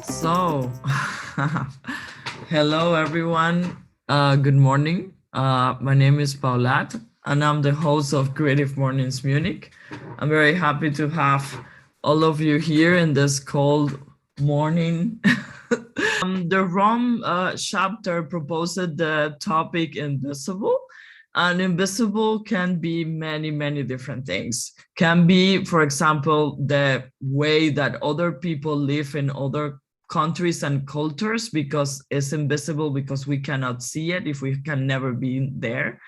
So, hello everyone. Good morning. My name is Paolat, and I'm the host of Creative Mornings Munich. I'm very happy to have all of you here in this cold morning. The Rom chapter proposed the topic invisible, and invisible can be many, many different things. Can be, for example, the way that other people live in other countries and cultures because it's invisible because we cannot see it if we can never be there.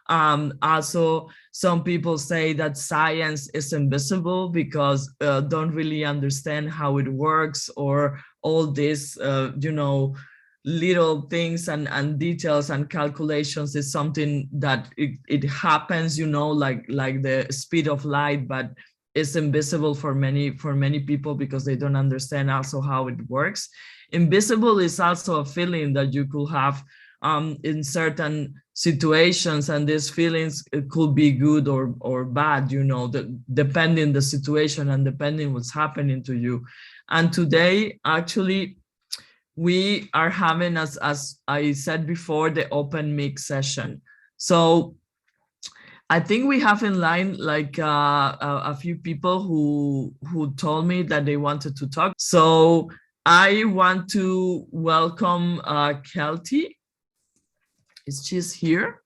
Also, some people say that science is invisible because don't really understand how it works, or all these, little things and details and calculations is something that it happens, like the speed of light, but it's invisible for many people because they don't understand also how it works. Invisible is also a feeling that you could have in certain situations, and these feelings, it could be good or bad, depending the situation and depending what's happening to you. And today, actually, we are having, as I said before, the open mic session. So I think we have in line like a few people who told me that they wanted to talk. So I want to welcome Kelty. Is she's here?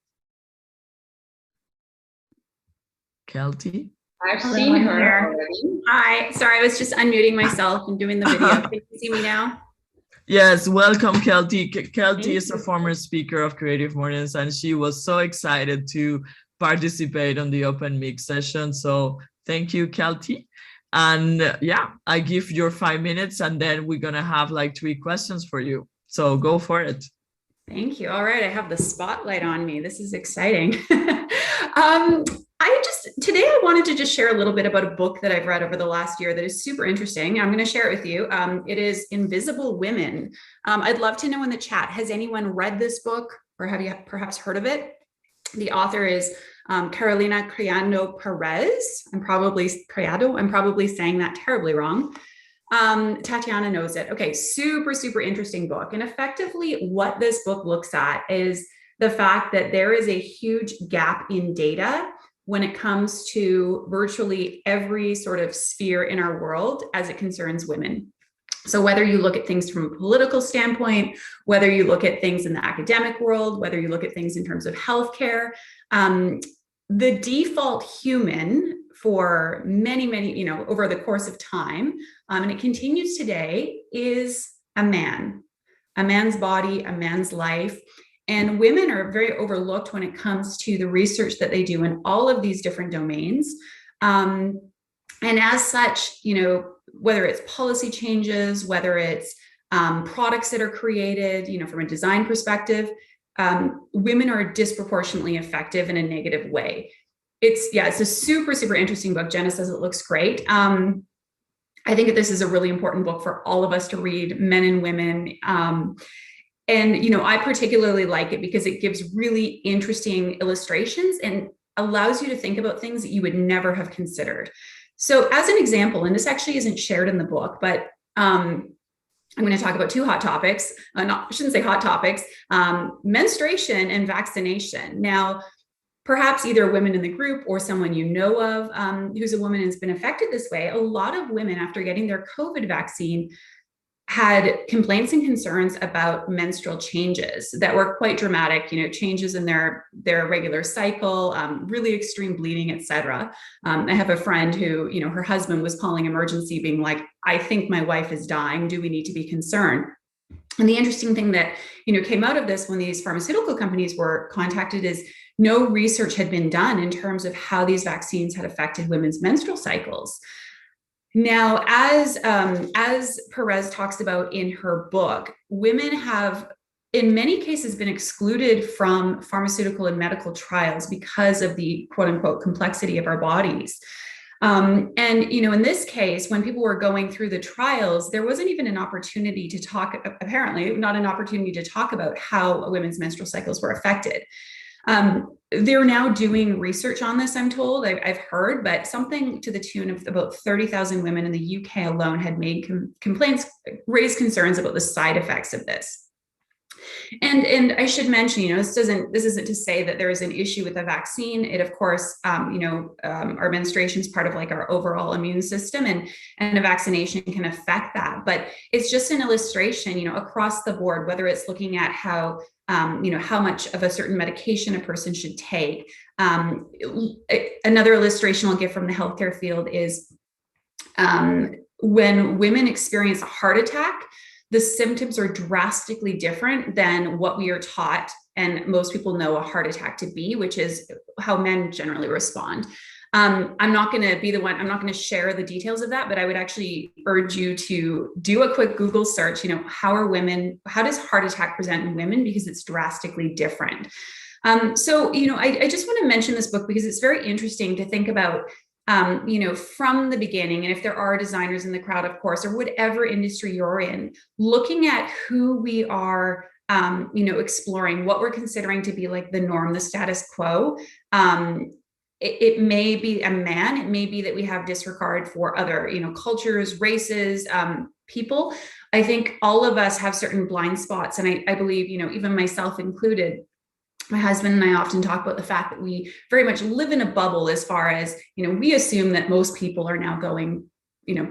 Kelty? I've seen her already. Hi, sorry, I was just unmuting myself and doing the video. Can you see me now? Yes, welcome, Kelty. Kelty is a former speaker of Creative Mornings, and she was so excited to participate on the open mic session. So thank you, Kelty. And yeah, I give your 5 minutes, and then we're gonna have like 3 questions for you. So go for it. Thank you. All right, I have the spotlight on me. This is exciting. Today I wanted to just share a little bit about a book that I've read over the last year that is super interesting. I'm going to share it with you. It is Invisible Women. I'd love to know in the chat, has anyone read this book, or have you perhaps heard of it? The author is Carolina Criado Perez. I'm probably saying that terribly wrong. Tatiana knows it. Okay, super, super interesting book. And effectively what this book looks at is the fact that there is a huge gap in data when it comes to virtually every sort of sphere in our world as it concerns women. So whether you look at things from a political standpoint, whether you look at things in the academic world, whether you look at things in terms of healthcare, the default human for many, over the course of time, and it continues today, is a man, a man's body, a man's life. And women are very overlooked when it comes to the research that they do in all of these different domains. And as such, whether it's policy changes, whether it's products that are created, from a design perspective, women are disproportionately effective in a negative way. It's a super, super interesting book. Jenna says it looks great. I think that this is a really important book for all of us to read, men and women. And, I particularly like it because it gives really interesting illustrations and allows you to think about things that you would never have considered. So as an example, and this actually isn't shared in the book, but I'm going to talk about 2 hot topics. I shouldn't say hot topics, menstruation and vaccination. Now, perhaps either women in the group or someone you know of who's a woman and has been affected this way. A lot of women, after getting their COVID vaccine, had complaints and concerns about menstrual changes that were quite dramatic, changes in their regular cycle, really extreme bleeding, etc. I have a friend who, her husband was calling emergency being like, I think my wife is dying. Do we need to be concerned? And the interesting thing that, came out of this when these pharmaceutical companies were contacted is no research had been done in terms of how these vaccines had affected women's menstrual cycles. Now, as Perez talks about in her book, women have, in many cases, been excluded from pharmaceutical and medical trials because of the quote unquote complexity of our bodies. And, in this case, when people were going through the trials, there wasn't even an opportunity to talk, apparently not an opportunity to talk about how women's menstrual cycles were affected. They're now doing research on this, I'm told, I've heard, but something to the tune of about 30,000 women in the UK alone had made complaints, raised concerns about the side effects of this. And I should mention, this isn't to say that there is an issue with the vaccine. It, of course, our menstruation is part of like our overall immune system, and a vaccination can affect that. But it's just an illustration, across the board, whether it's looking at how much of a certain medication a person should take. Another illustration I'll give from the healthcare field is when women experience a heart attack, the symptoms are drastically different than what we are taught and most people know a heart attack to be, which is how men generally respond. I'm not going to share the details of that, but I would actually urge you to do a quick Google search, how does heart attack present in women? Because it's drastically different. I just want to mention this book because it's very interesting to think about, from the beginning, and if there are designers in the crowd, of course, or whatever industry you're in, looking at who we are, exploring, what we're considering to be like the norm, the status quo. It may be a man, it may be that we have disregard for other, cultures, races, people. I think all of us have certain blind spots. And I believe, even myself included, my husband and I often talk about the fact that we very much live in a bubble as far as, we assume that most people are now going,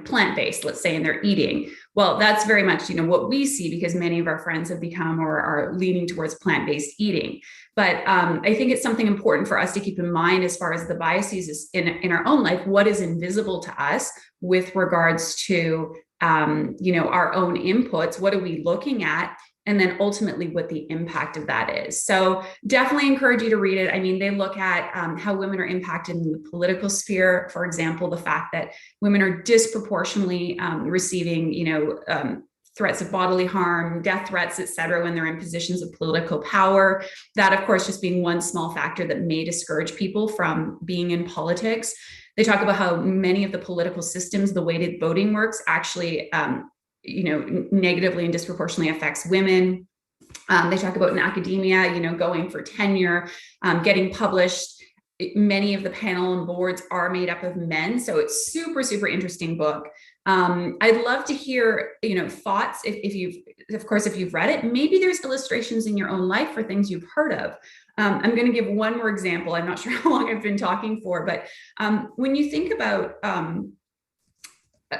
plant-based, let's say, and they're eating. Well, that's very much, what we see because many of our friends have become or are leaning towards plant-based eating. But I think it's something important for us to keep in mind as far as the biases in our own life, what is invisible to us with regards to, our own inputs, what are we looking at? And then ultimately what the impact of that is. So definitely encourage you to read it. I mean, they look at how women are impacted in the political sphere. For example, the fact that women are disproportionately receiving, threats of bodily harm, death threats, et cetera, when they're in positions of political power. That, of course, just being one small factor that may discourage people from being in politics. They talk about how many of the political systems, the weighted voting works, actually negatively and disproportionately affects women. They talk about in academia, going for tenure, getting published. Many of the panel and boards are made up of men. So it's super, super interesting book. I'd love to hear, thoughts if you've read it. Maybe there's illustrations in your own life for things you've heard of. I'm going to give one more example. I'm not sure how long I've been talking for, but when you think about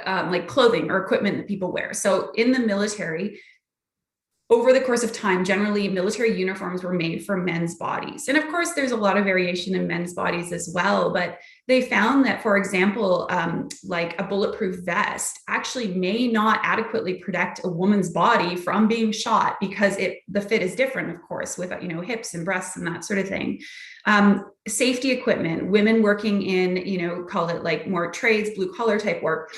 like clothing or equipment that people wear. So in the military, over the course of time, generally military uniforms were made for men's bodies. And of course, there's a lot of variation in men's bodies as well, but they found that, for example, like a bulletproof vest actually may not adequately protect a woman's body from being shot because the fit is different, of course, with, hips and breasts and that sort of thing. Safety equipment, women working in, call it like more trades, blue collar type work.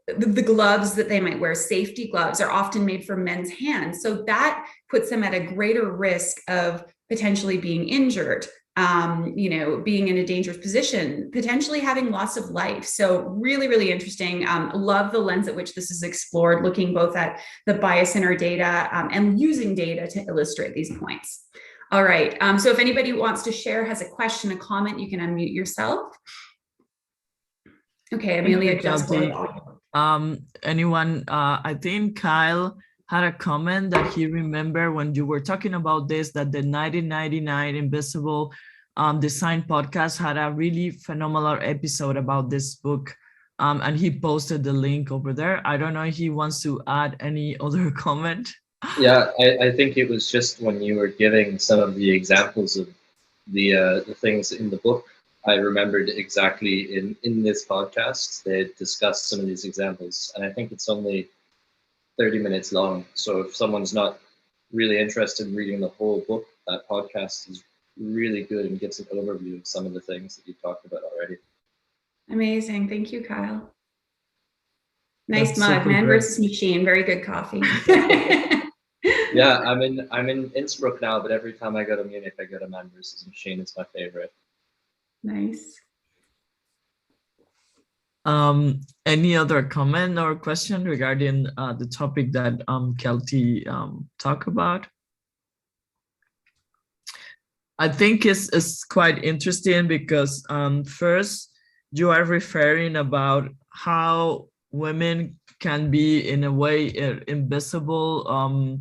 The gloves that they might wear, safety gloves, are often made for men's hands. So that puts them at a greater risk of potentially being injured, being in a dangerous position, potentially having loss of life. So really, really interesting. Love the lens at which this is explored, looking both at the bias in our data and using data to illustrate these points. All right. So if anybody wants to share, has a question, a comment, you can unmute yourself. Okay, Amelia just anyone, I think Kyle had a comment that he remembered when you were talking about this, that the 1999 Invisible Design podcast had a really phenomenal episode about this book. And he posted the link over there. I don't know if he wants to add any other comment. Yeah, I think it was just when you were giving some of the examples of the things in the book, I remembered exactly in this podcast, they discussed some of these examples, and I think it's only 30 minutes long. So if someone's not really interested in reading the whole book, that podcast is really good and gives an overview of some of the things that you talked about already. Amazing. Thank you, Kyle. Nice mug, man versus machine. Very good coffee. Yeah, I'm in Innsbruck now, but every time I go to Munich, I go to Man versus Machine. It's my favorite. Nice. Any other comment or question regarding the topic that Kelty talked about? I think it's quite interesting because first you are referring about how women can be in a way invisible,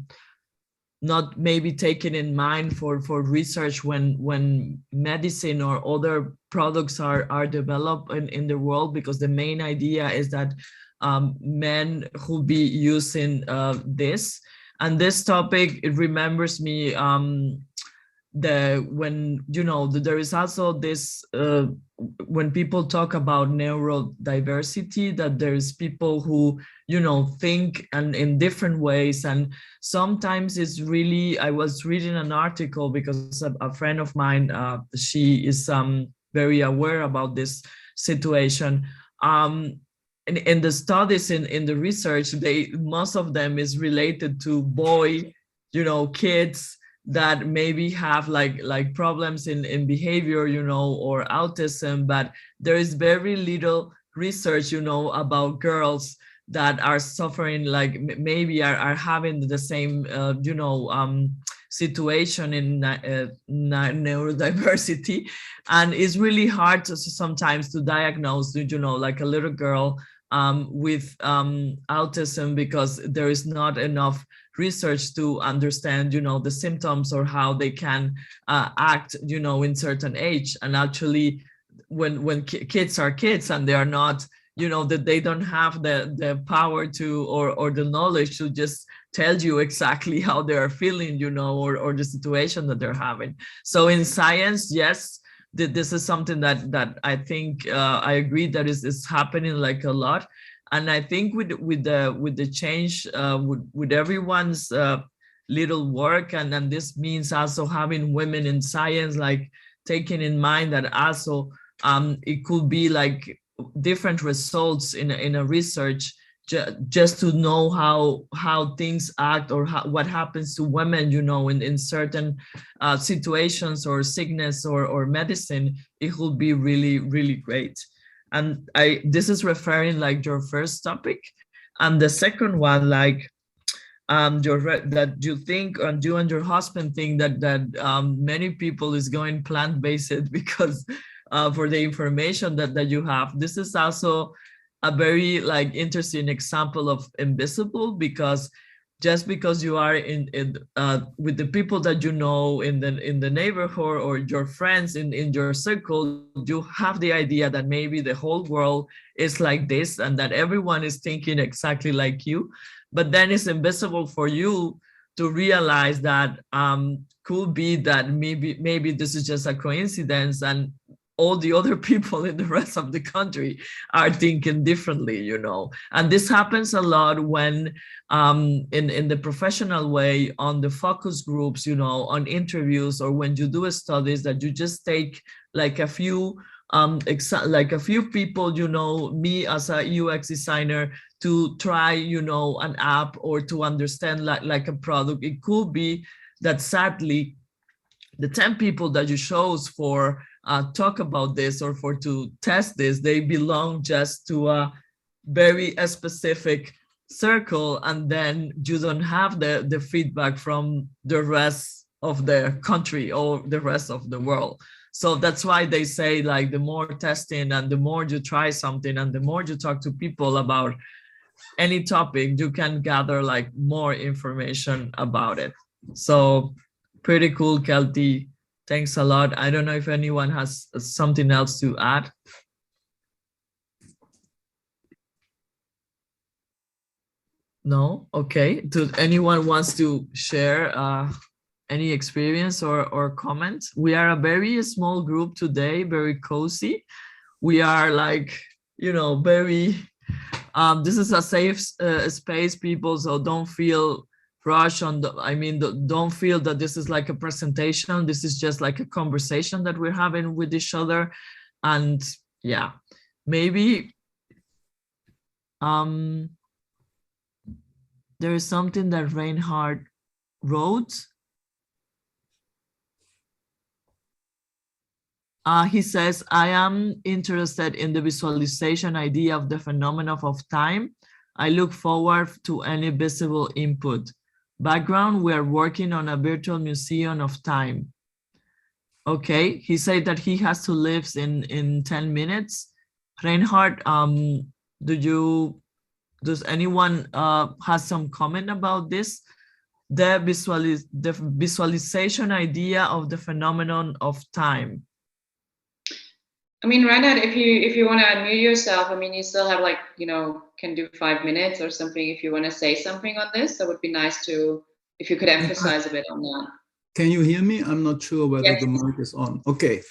not maybe taken in mind for research when medicine or other products are developed in the world, because the main idea is that men who be using this. And this topic, it remembers me the when there is also this when people talk about neurodiversity, that there's people who think and in different ways. And sometimes it's really, I was reading an article because a friend of mine, she is very aware about this situation. In the studies, in the research, they, most of them is related to boy kids that maybe have like problems in behavior, or autism, but there is very little research about girls that are suffering, like maybe are having the same situation in neurodiversity. And it's really hard to sometimes to diagnose like a little girl with autism, because there is not enough research to understand the symptoms or how they can act in certain age. And actually, when kids are kids and they are not, that they don't have the power to, or the knowledge to just tell you exactly how they are feeling, or the situation that they're having. So in science, yes, this is something that I think I agree that is happening like a lot. And I think with the change, with everyone's little work, and this means also having women in science, like taking in mind that also it could be like different results in a research, just to know how things act, or what happens to women in certain situations, or sickness, or medicine. It would be really, really great. And this is referring like your first topic. And the second one, like that you think, and you and your husband think that many people is going plant-based because for the information that you have. This is also a very like interesting example of invisible, because just because you are in with the people that in the neighborhood, or your friends in your circle, you have the idea that maybe the whole world is like this, and that everyone is thinking exactly like you. But then it's invisible for you to realize that could be that maybe this is just a coincidence, and all the other people in the rest of the country are thinking differently. And this happens a lot when in the professional way, on the focus groups, on interviews, or when you do studies, that you just take like a few like a few people, me as a UX designer, to try an app, or to understand like a product. It could be that sadly the 10 people that you chose for talk about this, or for to test this, they belong just to a very specific circle, and then you don't have the feedback from the rest of the country or the rest of the world. So that's why they say, like, the more testing and the more you try something and the more you talk to people about any topic, you can gather like more information about it. So pretty cool, Kelty. Thanks a lot. I don't know if anyone has something else to add. No? Okay. Do anyone wants to share any experience or comments? We are a very small group today, very cozy. We are like, very, this is a safe space, people, so don't feel rush on don't feel that this is like a presentation. This is just like a conversation that we're having with each other. And yeah, maybe there is something that Reinhardt wrote. He says, I am interested in the visualization idea of the phenomenon of time. I look forward to any visible input. Background, we are working on a virtual museum of time. Okay, he said that he has to leave in 10 minutes. Reinhard, does anyone has some comment about this? The visualization idea of the phenomenon of time. I mean, Reinhard, if you want to unmute yourself, I mean, you still have like, can do 5 minutes or something. If you want to say something on this, that would be nice to, if you could emphasize a bit on that. Can you hear me? I'm not sure whether Yes. the mic is on. Okay.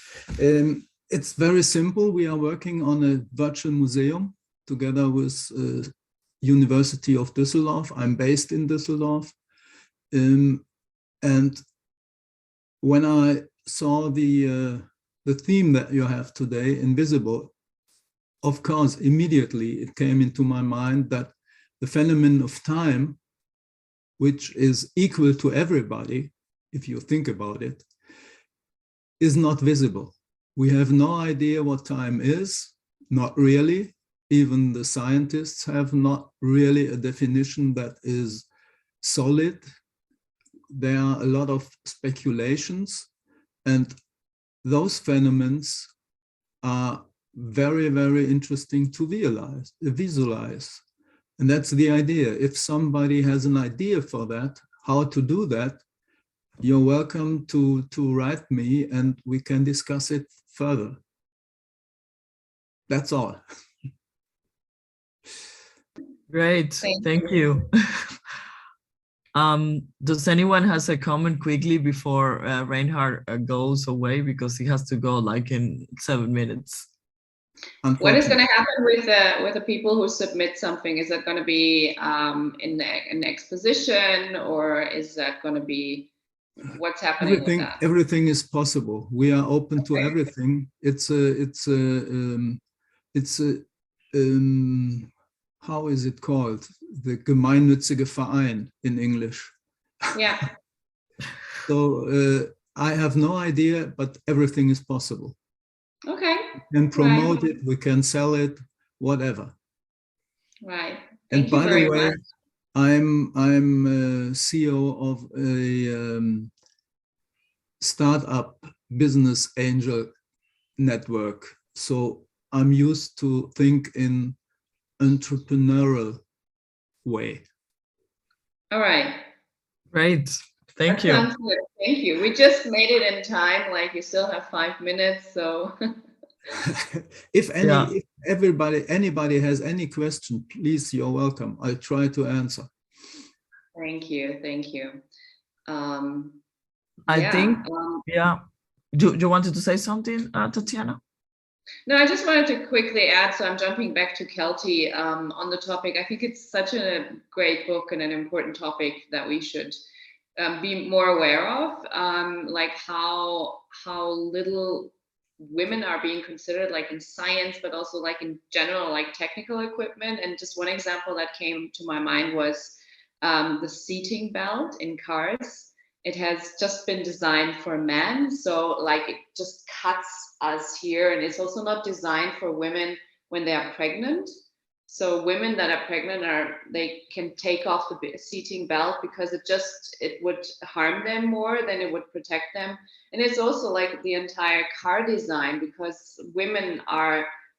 It's very simple. We are working on a virtual museum together with University of Düsseldorf. I'm based in Düsseldorf. And when I saw the theme that you have today, Invisible, of course, immediately it came into my mind that the phenomenon of time, which is equal to everybody, if you think about it, is not visible. We have no idea what time is, not really. Even the scientists have not really a definition that is solid. There are a lot of speculations, and those phenomena are very, very interesting to visualize. And that's the idea. If somebody has an idea for that, how to do that, you're welcome to write me and we can discuss it further. That's all. Great, thank you. Does anyone has a comment quickly before Reinhard goes away, because he has to go like in 7 minutes? What is going to happen with the people who submit something? Is that going to be in an exposition, or is that going to be, what's happening with that? Everything is possible. We are open to everything. It's how is it called? The gemeinnützige Verein in English. Yeah. So I have no idea, but everything is possible. Okay. We can promote it, we can sell it, whatever. Right. And by the way, I'm CEO of a startup business angel network. So I'm used to think in entrepreneurial way. All right. Great. Thank you. Sounds good. Thank you. We just made it in time. Like, you still have 5 minutes, so. If anybody has any question, please, you're welcome. I'll try to answer. Thank you. Thank you. I think, Do you wanted to say something, Tatiana? No, I just wanted to quickly add, so I'm jumping back to Kelty on the topic. I think it's such a great book and an important topic that we should be more aware of, like how little women are being considered, like in science, but also like in general, like technical equipment. And just one example that came to my mind was the seating belt in cars. It has just been designed for men, so like it just cuts us here, and it's also not designed for women when they are pregnant. So women that are pregnant they can take off the seating belt because it would harm them more than it would protect them. And it's also like the entire car design, because women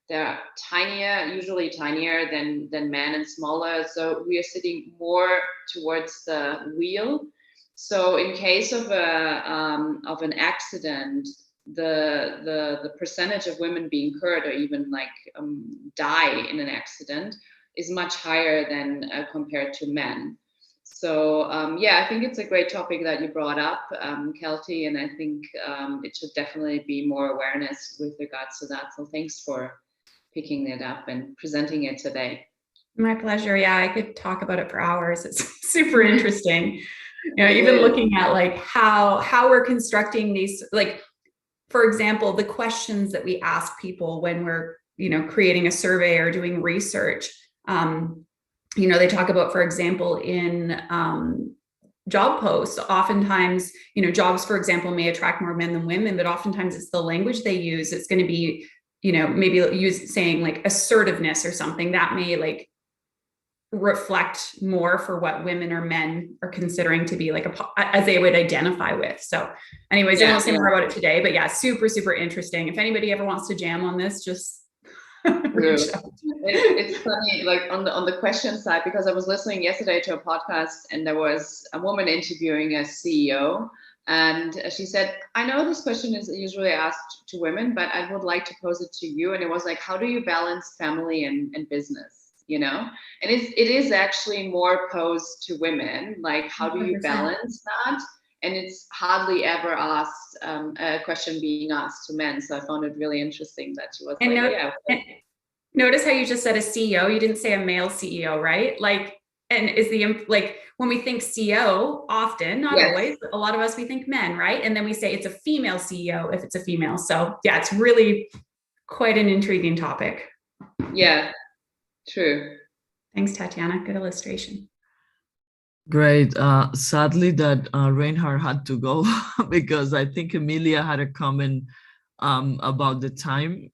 they're tinier, usually tinier than men, and smaller. So we are sitting more towards the wheel. So in case of an accident, the percentage of women being hurt or even like die in an accident is much higher than compared to men. So I think it's a great topic that you brought up, Kelty, and I think it should definitely be more awareness with regards to that. So thanks for picking it up and presenting it today. My pleasure. Yeah, I could talk about it for hours. It's super interesting. Even looking at like how we're constructing these, like, for example, the questions that we ask people when we're, creating a survey or doing research. They talk about, for example, in job posts, oftentimes, jobs, for example, may attract more men than women, but oftentimes it's the language they use. It's going to be, maybe saying like assertiveness or something that may like reflect more for what women or men are considering to be like as they would identify with. So anyways, I won't say more about it today, but yeah, super, super interesting. If anybody ever wants to jam on this, just reach out. It's funny, like on the question side, because I was listening yesterday to a podcast and there was a woman interviewing a CEO, and she said, I know this question is usually asked to women, but I would like to pose it to you. And it was like, how do you balance family and business? You know, and it is actually more posed to women, like how do you 100%. balance that? And it's hardly ever asked, a question being asked to men. So I found it really interesting that she was And like, yeah. Notice how you just said a CEO, you didn't say a male CEO, right? Like, and is the, like, when we think CEO, often, not Yes. always, a lot of us, we think men, right? And then we say it's a female CEO if it's a female. So yeah, it's really quite an intriguing topic. Yeah, true. Thanks, Tatiana. Good illustration. Great. Sadly, that Reinhard had to go because I think Emilia had a comment about the time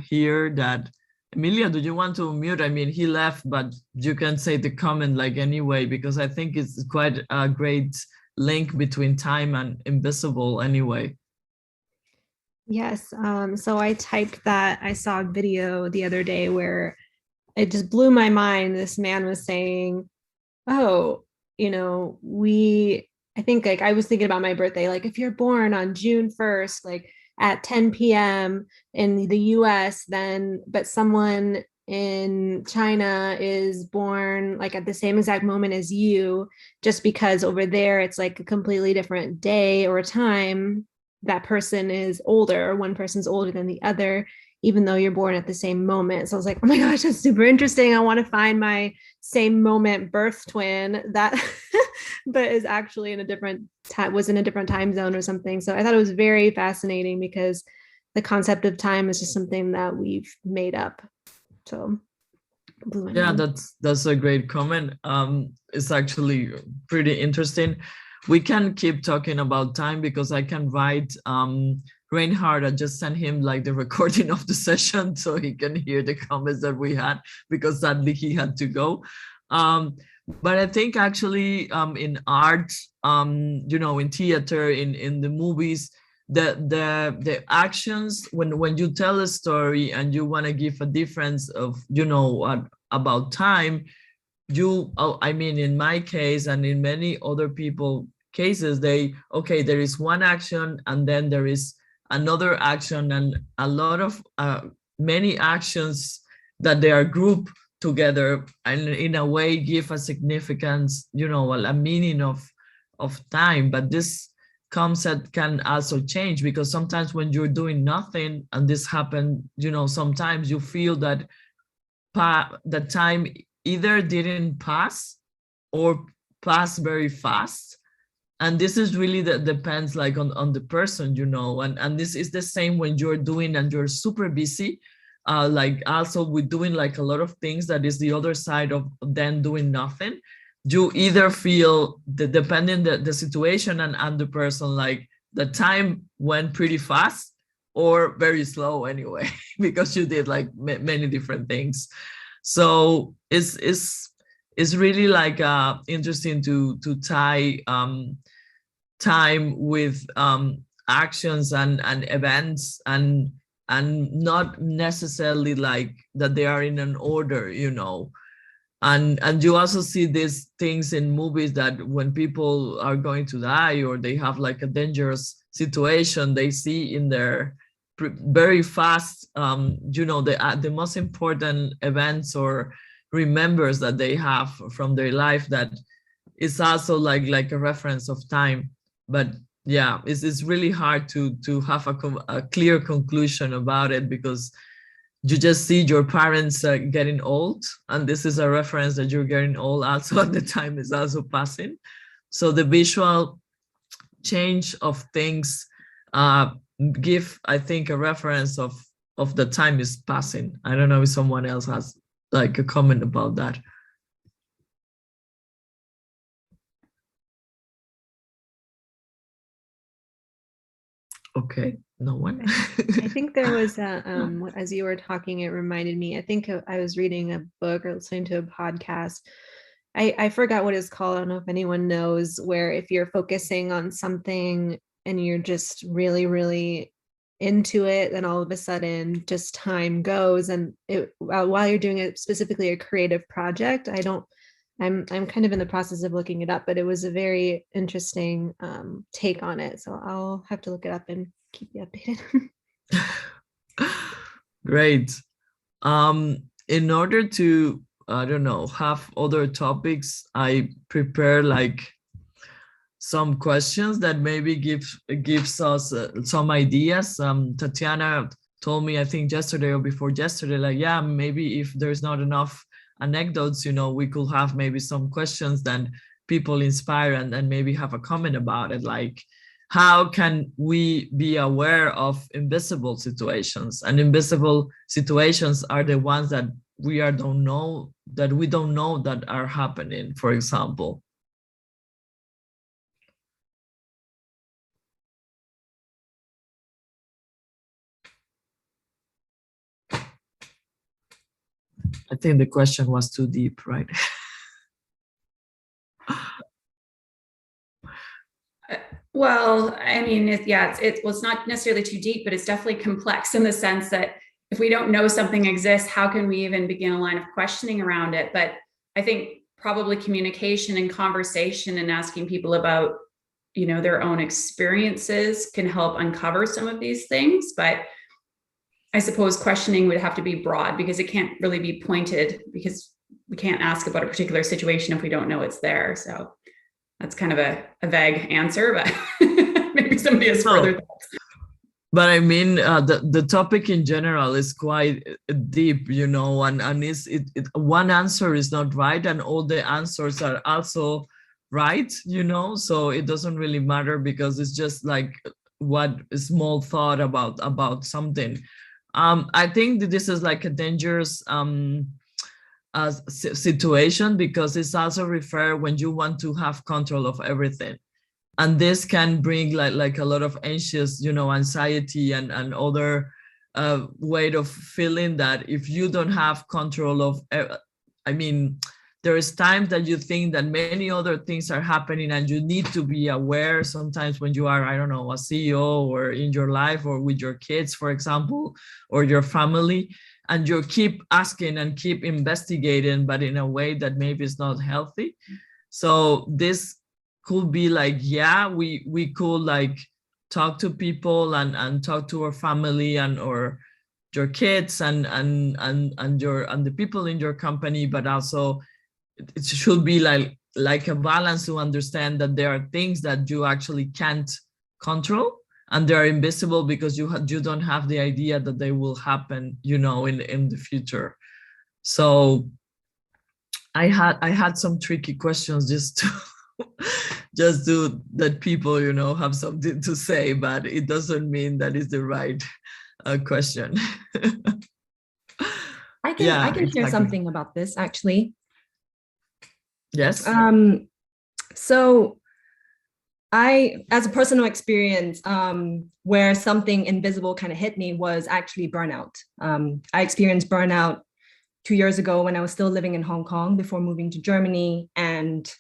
here. That Emilia, do you want to mute? I mean, he left, but you can say the comment like anyway, because I think it's quite a great link between time and invisible anyway. Yes. So I typed that. I saw a video the other day where it just blew my mind. This man was saying, oh, you know, I think like I was thinking about my birthday, like if you're born on June 1st, like at 10 p.m. in the US, then, but someone in China is born like at the same exact moment as you, just because over there it's like a completely different day or time. That person is older, one person's older than the other, even though you're born at the same moment. So I was like, oh my gosh, that's super interesting. I want to find my same moment birth twin that but is actually in a different time, was in a different time zone or something. So I thought it was very fascinating because the concept of time is just something that we've made up. So yeah, that's a great comment. It's actually pretty interesting. We can keep talking about time because I can write Reinhard. I just sent him like the recording of the session so he can hear the comments that we had, because sadly he had to go. But I think actually in art, you know, in theater, in the movies, the actions, when you tell a story and you want to give a difference of, you know, about time, I mean, in my case and in many other people cases, there is one action and then there is another action, and a lot of many actions that they are grouped together and in a way give a significance, you know, a meaning of time. But this concept can also change, because sometimes when you're doing nothing, and this happens, you know, sometimes you feel that the time either didn't pass or pass very fast. And this is really that depends like on the person, you know, and this is the same when you're doing and you're super busy, like also with doing like a lot of things, that is the other side of then doing nothing. You either feel depending the situation and the person, like the time went pretty fast or very slow anyway, because you did like many different things. So it's really like interesting to tie time with actions and events, and not necessarily like that they are in an order, you know. And you also see these things in movies, that when people are going to die or they have like a dangerous situation, they see in their very fast, you know, the most important events or remembers that they have from their life, that is also like a reference of time. But yeah, it's really hard to have a clear conclusion about it, because you just see your parents getting old, and this is a reference that you're getting old also, and the time is also passing. So the visual change of things give, I think, a reference of the time is passing. I don't know if someone else has like a comment about that. Okay, no one. I think there was a, as you were talking, it reminded me, I think I was reading a book or listening to a podcast. I forgot what it's called. I don't know if anyone knows, where if you're focusing on something and you're just really, really into it, then all of a sudden just time goes. And while you're doing it, specifically a creative project, I'm kind of in the process of looking it up, but it was a very interesting take on it. So I'll have to look it up and keep you updated. Great. In order to, I don't know, have other topics, I prepare like some questions that maybe gives us some ideas. Tatiana told me, I think yesterday or before yesterday, like, yeah, maybe if there's not enough anecdotes, we could have maybe some questions that people inspire and maybe have a comment about it, like how can we be aware of invisible situations? And invisible situations are the ones that we don't know that are happening, for example. I think the question was too deep, right? Well, I mean, it's not necessarily too deep, but it's definitely complex in the sense that if we don't know something exists, how can we even begin a line of questioning around it? But I think probably communication and conversation and asking people about, their own experiences can help uncover some of these things. But I suppose questioning would have to be broad because it can't really be pointed, because we can't ask about a particular situation if we don't know it's there. So that's kind of a vague answer, but maybe somebody has further thoughts. But I mean, the topic in general is quite deep, and one answer is not right, and all the answers are also right, so it doesn't really matter, because it's just like what small thought about something. I think that this is like a dangerous situation, because it's also refer when you want to have control of everything, and this can bring like a lot of anxious anxiety and other way of feeling that if you don't have control of, I mean, there is times that you think that many other things are happening and you need to be aware sometimes when you are, I don't know, a CEO or in your life or with your kids, for example, or your family, and you keep asking and keep investigating, but in a way that maybe is not healthy. So this could be like, yeah, we could like talk to people and talk to our family or your kids and the people in your company, but also it should be like a balance to understand that there are things that you actually can't control, and they are invisible because you don't have the idea that they will happen, in the future. So I had some tricky questions just to that people, have something to say, but it doesn't mean that is the right question. I can share something about this, actually. Yes. So I, as a personal experience, where something invisible kind of hit me was actually burnout. I experienced burnout 2 years ago when I was still living in Hong Kong before moving to Germany, and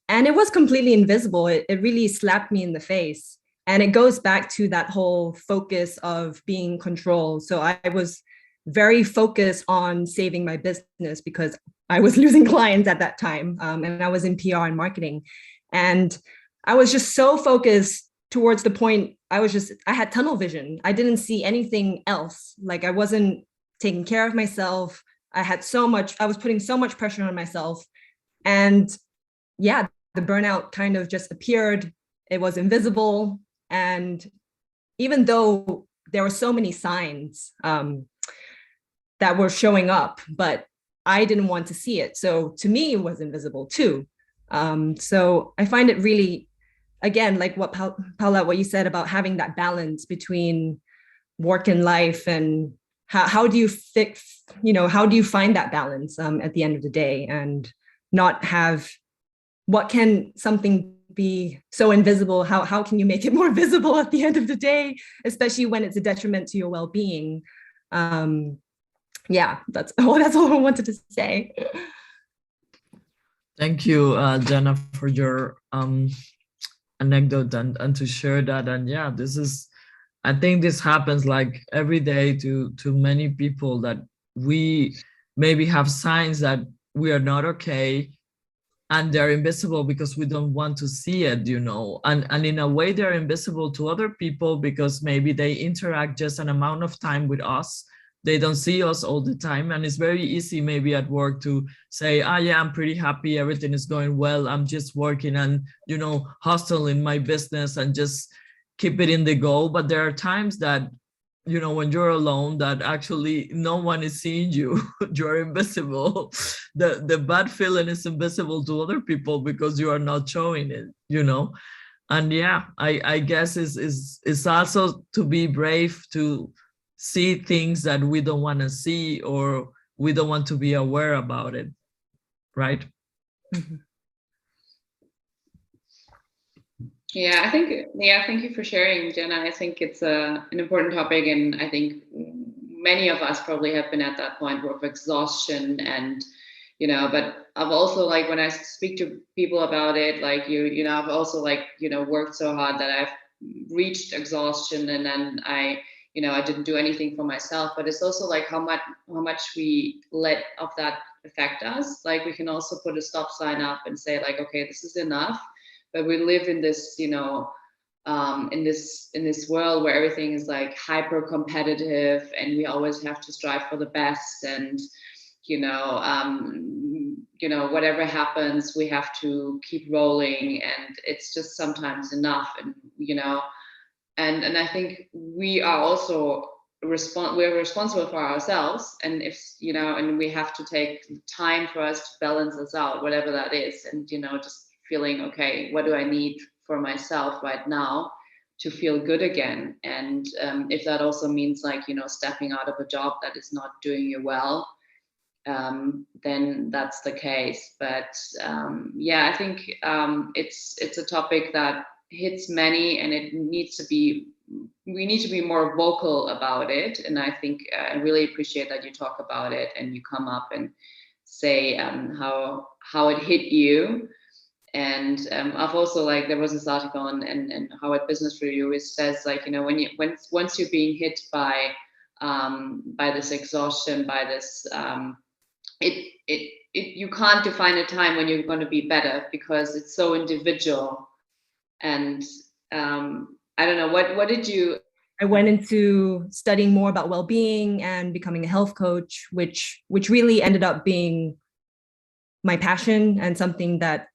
it was completely invisible. It really slapped me in the face. And it goes back to that whole focus of being controlled. So I was very focused on saving my business because I was losing clients at that time. And I was in PR and marketing. And I was just so focused towards the point, I had tunnel vision. I didn't see anything else. Like I wasn't taking care of myself. I was putting so much pressure on myself. And yeah, the burnout kind of just appeared. It was invisible. And even though there were so many signs that were showing up, but I didn't want to see it. So to me, it was invisible too. So I find it really, again, like what Paolat, what you said about having that balance between work and life, and how do you how do you find that balance at the end of the day, and not have, what can something be so invisible, how can you make it more visible at the end of the day, especially when it's a detriment to your well-being? Yeah, that's all I wanted to say. Thank you, Jenna, for your anecdote and to share that. And yeah, this is, I think this happens like every day to many people, that we maybe have signs that we are not okay, and they're invisible because we don't want to see it, you know. And in a way they're invisible to other people because maybe they interact just an amount of time with us. They don't see us all the time, and it's very easy maybe at work to say, ah, yeah, I'm pretty happy, everything is going well, I'm just working and, you know, hustle in my business and just keep it in the goal. But there are times that, you know, when you're alone, that actually no one is seeing you. You're invisible. The bad feeling is invisible to other people because you are not showing it, you know. And yeah, I guess is also to be brave to see things that we don't want to see, or we don't want to be aware about it, right? Mm-hmm. Yeah, thank you for sharing, Jenna. I think it's an important topic, and I think many of us probably have been at that point of exhaustion, and you know, but I've also, like, when I speak to people about it, like you know, I've also, like, you know, worked so hard that I've reached exhaustion, and then I didn't do anything for myself. But it's also like how much we let of that affect us. Like, we can also put a stop sign up and say, like, okay, this is enough. But we live in this, you know, in this world where everything is like hyper competitive, and we always have to strive for the best, and you know, whatever happens, we have to keep rolling, and it's just sometimes enough. And you know, and I think we are also we're responsible for ourselves, and if, you know, and we have to take time for us to balance us out, whatever that is. And you know, just feeling, okay, what do I need for myself right now to feel good again? And if that also means, like, you know, stepping out of a job that is not doing you well, then that's the case. But yeah, I think it's a topic that hits many, and we need to be more vocal about it. And I think I really appreciate that you talk about it and you come up and say how it hit you. And I've also, like, there was this article in Harvard Business Review, which says, like, you know, once you're being hit by this exhaustion, by this, you can't define a time when you're going to be better, because it's so individual. And I don't know, what did you? I went into studying more about well-being and becoming a health coach, which really ended up being my passion and something that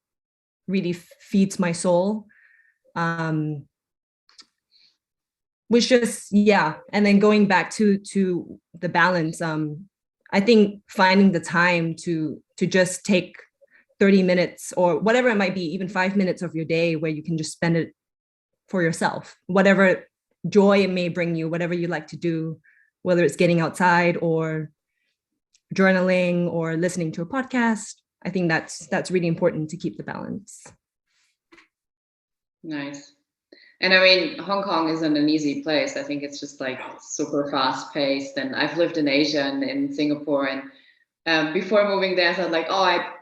really feeds my soul. Which just, yeah. And then going back to the balance, I think finding the time to just take 30 minutes or whatever it might be, even 5 minutes of your day where you can just spend it for yourself, whatever joy it may bring you, whatever you like to do, whether it's getting outside or journaling or listening to a podcast. I think that's really important to keep the balance. Nice. And I mean, Hong Kong isn't an easy place. I think it's just like super fast paced. And I've lived in Asia and in Singapore. And before moving there, I thought, like, oh, I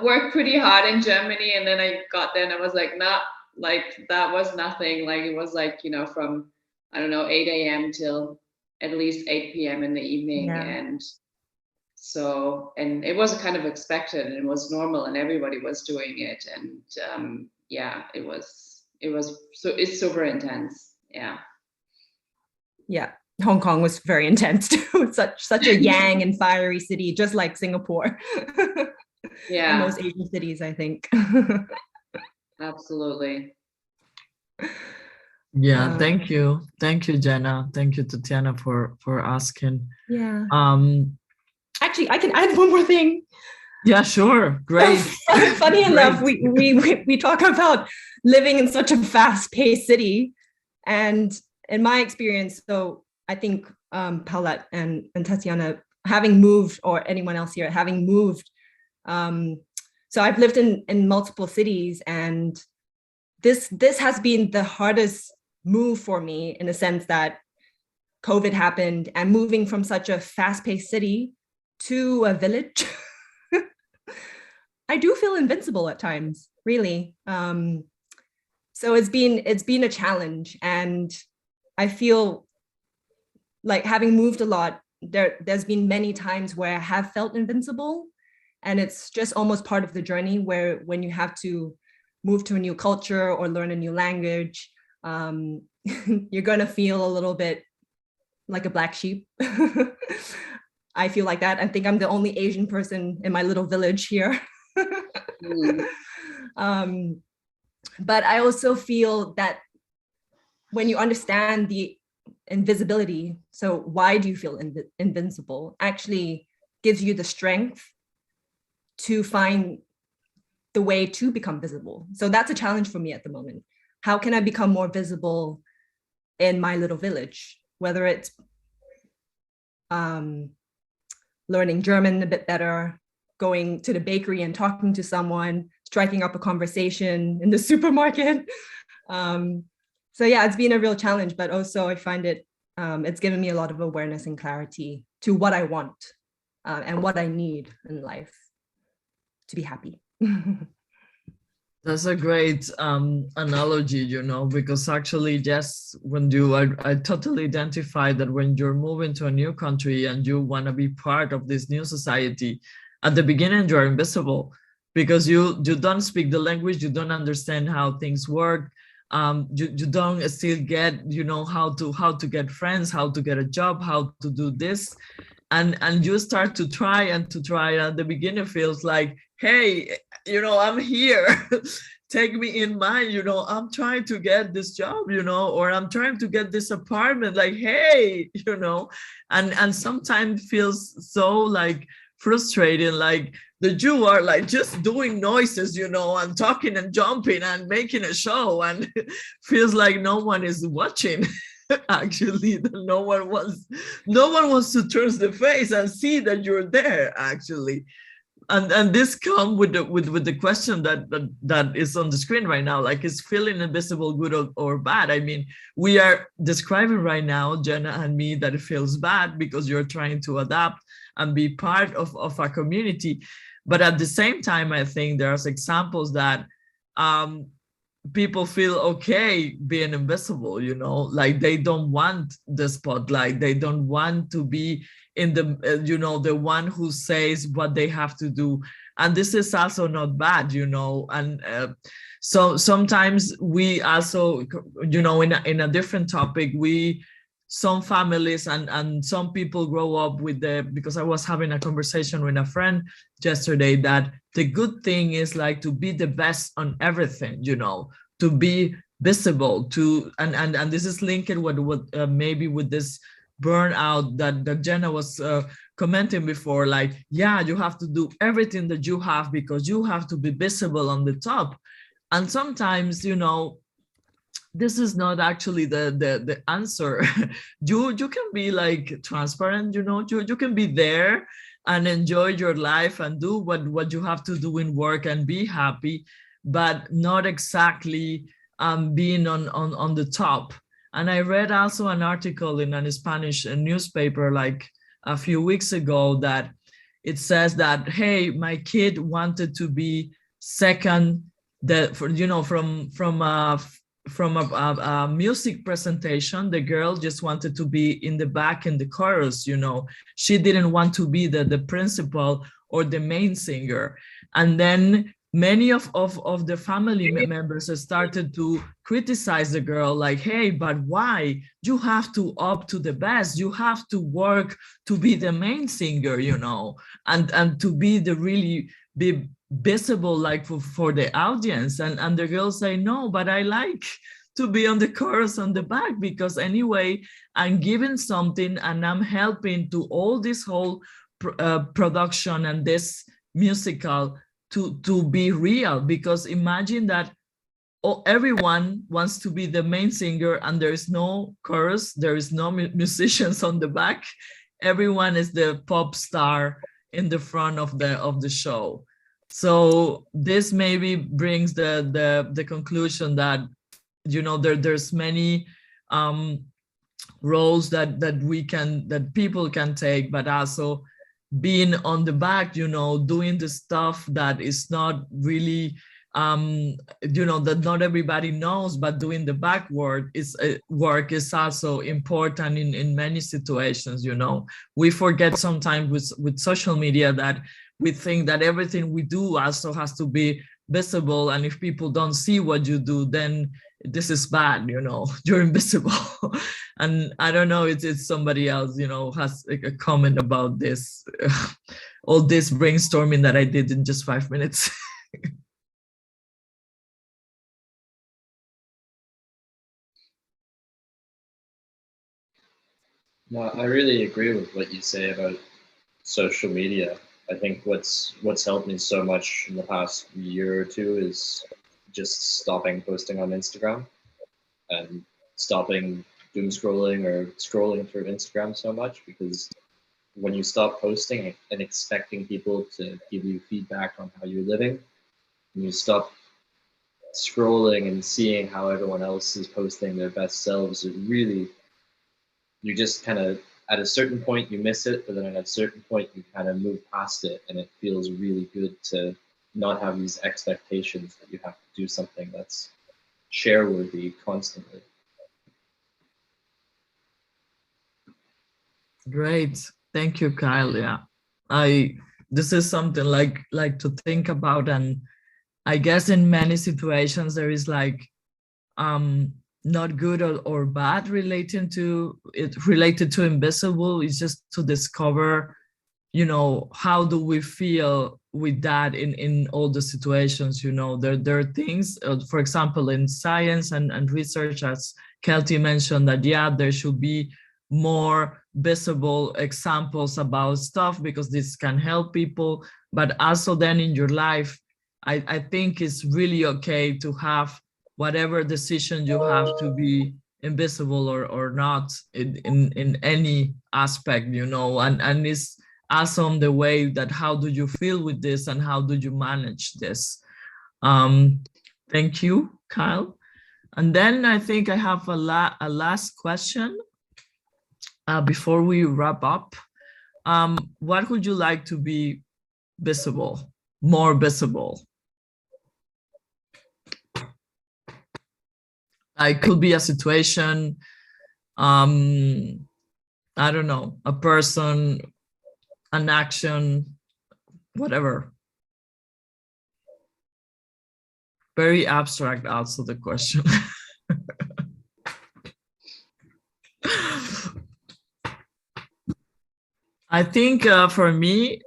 worked pretty hard in Germany. And then I got there and I was like, nah, like, that was nothing. Like, it was like, you know, from, I don't know, 8 a.m. till at least 8 p.m. in the evening. Yeah. And so, and it was kind of expected, and it was normal, and everybody was doing it. And yeah, it's super intense. Yeah. Hong Kong was very intense too. such a yang and fiery city, just like Singapore. Yeah, and most Asian cities, I think. Absolutely. Yeah, thank you, Jenna. Thank you, Tatiana, for asking. Yeah. Actually, I can add one more thing. Yeah, sure. Great. Funny enough, we talk about living in such a fast-paced city, and in my experience, so I think Paolat and Tatiana, having moved, or anyone else here having moved, so I've lived in multiple cities, and this has been the hardest move for me, in the sense that COVID happened, and moving from such a fast-paced city to a village. I do feel invincible at times, really. So it's been a challenge, and I feel like, having moved a lot, there's been many times where I have felt invincible, and it's just almost part of the journey, where when you have to move to a new culture or learn a new language, you're gonna feel a little bit like a black sheep. I feel like that. I think I'm the only Asian person in my little village here. But I also feel that when you understand the invisibility, so why do you feel invincible, actually gives you the strength to find the way to become visible. So that's a challenge for me at the moment. How can I become more visible in my little village? Whether it's learning German a bit better, going to the bakery and talking to someone, striking up a conversation in the supermarket. So yeah, it's been a real challenge, but also I find it's given me a lot of awareness and clarity to what I want and what I need in life to be happy. That's a great analogy, you know, because actually, yes, I totally identify that when you're moving to a new country and you want to be part of this new society, at the beginning, you're invisible because you don't speak the language, you don't understand how things work. You don't still get, you know, how to get friends, how to get a job, how to do this. And you start to try. At the beginning feels like, hey, you know, I'm here. Take me in mind, you know, I'm trying to get this job, you know, or I'm trying to get this apartment, like, hey, you know, and sometimes feels so like frustrating, like you are like just doing noises, you know, and talking and jumping and making a show, and feels like no one is watching. Actually, no one wants to turn the face and see that you're there, actually. And this come with the question that is on the screen right now, like, is feeling invisible good or bad? I mean, we are describing right now, Jenna and me, that it feels bad because you're trying to adapt and be part of a community. But at the same time, I think there's examples that people feel okay being invisible, you know, like they don't want the spotlight, they don't want to be in the you know, the one who says what they have to do. And this is also not bad, you know. And so sometimes we also, you know, in a different topic, some families and some people grow up with because I was having a conversation with a friend yesterday, that the good thing is like to be the best on everything, you know, to be visible, and this is linked with maybe with this burnout that Jenna was commenting before, like, yeah, you have to do everything that you have because you have to be visible on the top. And sometimes, you know, this is not actually the answer. You can be like transparent, you know, you can be there and enjoy your life and do what you have to do in work and be happy, but not exactly being on the top. And I read also an article in a Spanish newspaper like a few weeks ago that it says that, hey, my kid wanted to be second, from a music presentation, the girl just wanted to be in the back in the chorus, you know. She didn't want to be the principal or the main singer. And then many of the family members started to criticize the girl, like, hey, but why? You have to up to the best. You have to work to be the main singer, you know, and to be the really be visible, like for the audience. And the girls say, no, but I like to be on the chorus on the back, because anyway, I'm giving something and I'm helping to all this whole production and this musical to be real. Because imagine that everyone wants to be the main singer and there is no chorus, there is no musicians on the back. Everyone is the pop star in the front of the show. So this maybe brings the conclusion that, you know, there's many roles that people can take, but also being on the back, you know, doing the stuff that is not really you know, that not everybody knows, but doing the back work is also important in many situations. You know, we forget sometimes with social media that we think that everything we do also has to be visible, and if people don't see what you do, then this is bad, you know, you're invisible. And I don't know, it's somebody else, you know, has a comment about this, all this brainstorming that I did in just 5 minutes. No, I really agree with what you say about social media. I think what's helped me so much in the past year or two is just stopping posting on Instagram and stopping doom scrolling or scrolling through Instagram so much, because when you stop posting and expecting people to give you feedback on how you're living, and you stop scrolling and seeing how everyone else is posting their best selves, it really, you just kind of, at a certain point you miss it, but then at a certain point you kind of move past it, and it feels really good to not have these expectations that you have to do something that's share worthy constantly. Great, thank you, Kyle. Yeah, this is something like to think about, and I guess in many situations there is like not good or bad related to invisible. It's just to discover, you know, how do we feel with that in all the situations. You know, there are things, for example, in science and research, as Kelty mentioned, that yeah, there should be more visible examples about stuff because this can help people. But also then in your life, I think it's really okay to have whatever decision you have to be invisible or not in any aspect, you know, and it's also on the way that how do you feel with this and how do you manage this. Thank you, Kyle. And then I think I have a last question before we wrap up. What would you like to be visible, more visible? It could be a situation, I don't know, a person, an action, whatever. Very abstract also the question. I think for me,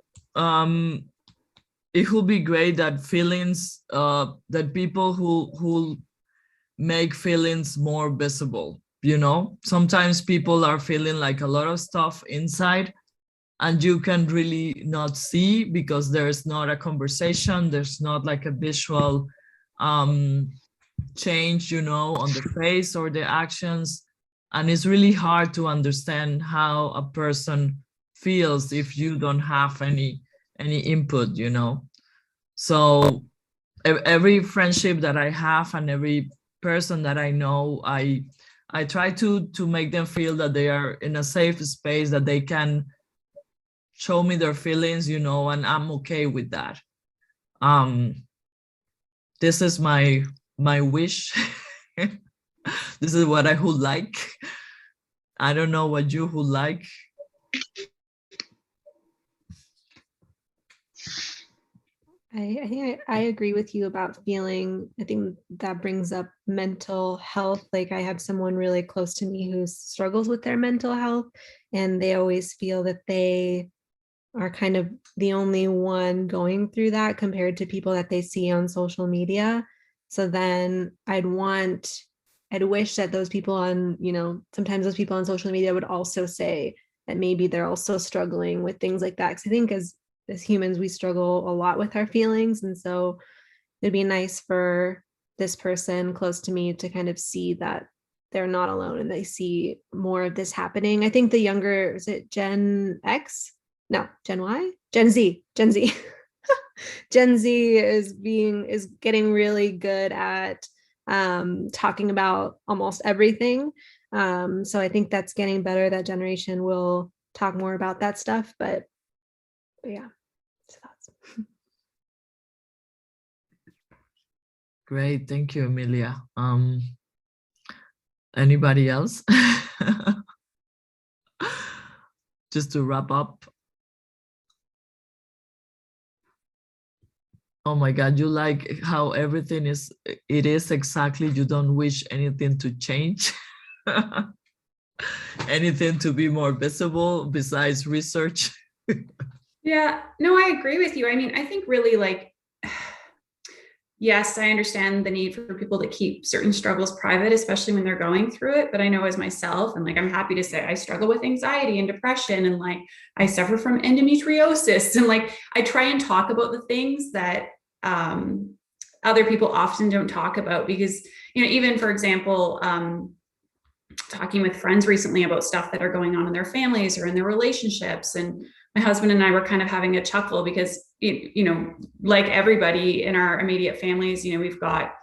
it would be great that feelings, that people who make feelings more visible. You know, sometimes people are feeling like a lot of stuff inside and you can really not see because there's not a conversation, there's not like a visual change, you know, on the face or the actions. And it's really hard to understand how a person feels if you don't have any input, you know. So every friendship that I have and every person that I know, I try to make them feel that they are in a safe space, that they can show me their feelings, you know, and I'm okay with that. This is my wish. This is what I would like. I don't know what you would like. I think I agree with you about feeling. I think that brings up mental health. Like I have someone really close to me who struggles with their mental health, and they always feel that they are kind of the only one going through that compared to people that they see on social media. So then I'd wish that those people on, you know, sometimes those people on social media would also say that maybe they're also struggling with things like that. Because I think as humans, we struggle a lot with our feelings. And so it'd be nice for this person close to me to kind of see that they're not alone and they see more of this happening. I think the younger, is it Gen X? No, Gen Y? Gen Z. Gen Z is getting really good at talking about almost everything. So I think that's getting better. That generation will talk more about that stuff, but yeah. So that's Great, thank you, Emilia. Anybody else? Just to wrap up. Oh my God, you like how everything is, it is exactly, you don't wish anything to change. Anything to be more visible besides research. Yeah, no, I agree with you. I mean, I think really like, yes, I understand the need for people to keep certain struggles private, especially when they're going through it. But I know as myself, and like, I'm happy to say I struggle with anxiety and depression, and like, I suffer from endometriosis. And like, I try and talk about the things that other people often don't talk about because, you know, even for example, talking with friends recently about stuff that are going on in their families or in their relationships. And my husband and I were kind of having a chuckle because, you know, like everybody in our immediate families, you know, we've got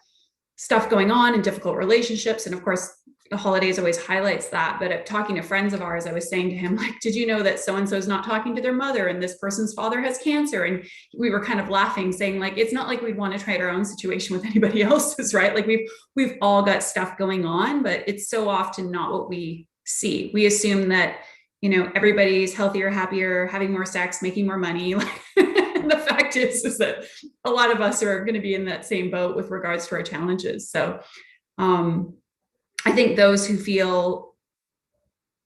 stuff going on in difficult relationships. And of course, the holidays always highlights that. But talking to friends of ours, I was saying to him, like, did you know that so-and-so is not talking to their mother and this person's father has cancer? And we were kind of laughing, saying like, it's not like we'd want to trade our own situation with anybody else's, right? Like we've all got stuff going on, but it's so often not what we see. We assume that, you know, everybody's healthier, happier, having more sex, making more money. And the fact is that a lot of us are going to be in that same boat with regards to our challenges. So I think those who feel,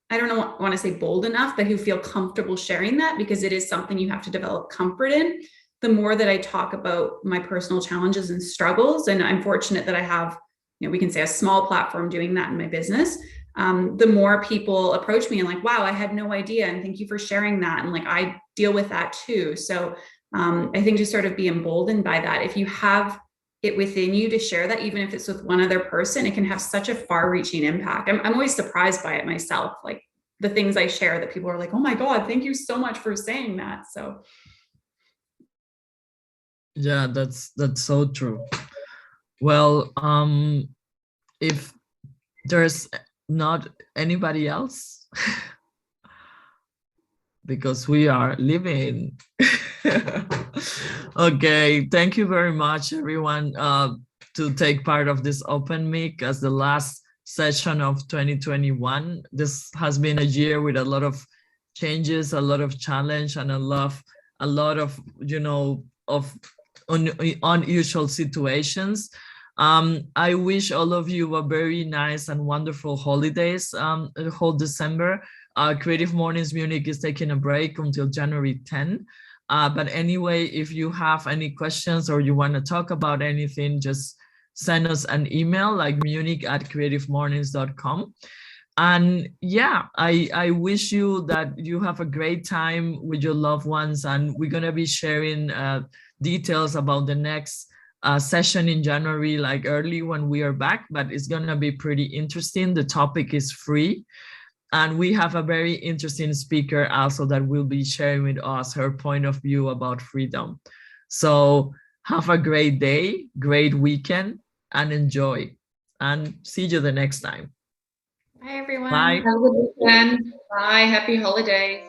I don't know, want to say bold enough, but who feel comfortable sharing that, because it is something you have to develop comfort in. The more that I talk about my personal challenges and struggles, and I'm fortunate that I have, you know, we can say a small platform doing that in my business. The more people approach me and like, wow, I had no idea. And thank you for sharing that. And like, I deal with that too. So I think to sort of be emboldened by that, if you have it within you to share that, even if it's with one other person, it can have such a far-reaching impact. I'm always surprised by it myself, like the things I share that people are like, oh my God, thank you so much for saying that. So Yeah, that's so true. Well, if there's not anybody else, because we are living. Okay, thank you very much, everyone, to take part of this open mic as the last session of 2021. This has been a year with a lot of changes, a lot of challenge, and a lot of, you know, of unusual situations. I wish all of you a very nice and wonderful holidays, the whole December. Creative Mornings Munich is taking a break until January 10. But anyway, if you have any questions or you want to talk about anything, just send us an email like munich@creativemornings.com. And yeah, I wish you that you have a great time with your loved ones. And we're going to be sharing details about the next session in January, like early when we are back, but it's going to be pretty interesting. The topic is free. And we have a very interesting speaker also that will be sharing with us her point of view about freedom. So have a great day, great weekend, and enjoy. And see you the next time. bye, everyone. Bye. Have a good weekend. Bye. Happy holidays.